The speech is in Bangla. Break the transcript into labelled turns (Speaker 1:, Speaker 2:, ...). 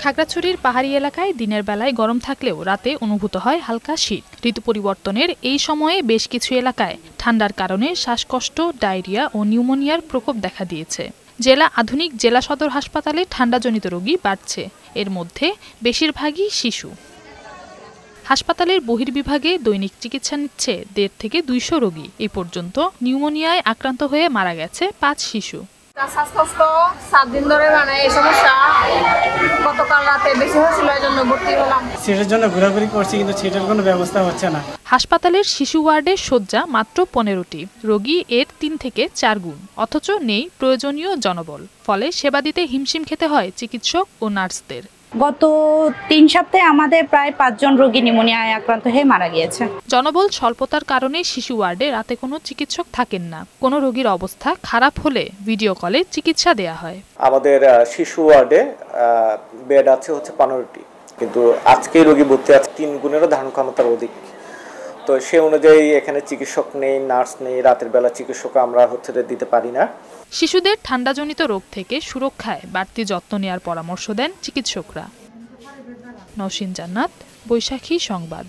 Speaker 1: খাগড়াছড়ির পাহাড়ি এলাকায় দিনের বেলায় গরম থাকলেও রাতে অনুভূত হয় হালকা শীত। ঋতু পরিবর্তনের এই সময়ে বেশ কিছু এলাকায় ঠান্ডার কারণে শ্বাসকষ্ট, ডায়রিয়া ও নিউমোনিয়ার প্রকোপ দেখা দিয়েছে। আধুনিক জেলা সদর হাসপাতালে ঠান্ডাজনিত রোগী বাড়ছে, এর মধ্যে বেশিরভাগই শিশু। হাসপাতালের বহির্বিভাগে দৈনিক চিকিৎসা নিচ্ছে 150 থেকে 200 রোগী। এই পর্যন্ত নিউমোনিয়ায় আক্রান্ত হয়ে মারা গেছে 5 শিশু।
Speaker 2: শ্বাসকষ্ট 7 দিন ধরে এই সমস্যা গতকাল রাতে বেশি হয়েছিল, এই জন্য ভর্তি হলাম।
Speaker 3: সিটের জন্য ঘোরাঘুরি করছি, কিন্তু সিটের কোনো ব্যবস্থা হচ্ছে না।
Speaker 1: হাসপাতালের শিশু ওয়ার্ডের শয্যা মাত্র 15টি, রোগী এর 3 থেকে 4 গুণ, অথচ নেই প্রয়োজনীয় জনবল। ফলে সেবা দিতে হিমশিম খেতে হয় চিকিৎসক ও নার্সদের।
Speaker 4: গত 3 সপ্তাহে আমাদের প্রায় 5 জন রোগী নিউমোনিয়ায় আক্রান্ত হয়ে মারা গিয়েছে।
Speaker 1: জনবল স্বল্পতার কারণে শিশু ওয়ার্ডে রাতে কোনো চিকিৎসক থাকেন না। কোনো রোগীর অবস্থা খারাপ হলে ভিডিও কলে চিকিৎসা দেয়া হয়।
Speaker 5: আমাদের শিশু ওয়ার্ডে বেড আছে 15টি, কিন্তু আজকে রোগী ভর্তি আছে 3 গুণেরও ধারণ ক্ষমতার অধিক। তো সে অনুযায়ী এখানে চিকিৎসক নেই, নার্স নেই, রাতের বেলা চিকিৎসক আমরা দিতে পারি না।
Speaker 1: শিশুদের ঠান্ডাজনিত রোগ থেকে সুরক্ষায় বাড়তি যত্ন নেওয়ার পরামর্শ দেন চিকিৎসকরা। নওশীন জান্নাত, বৈশাখী সংবাদ।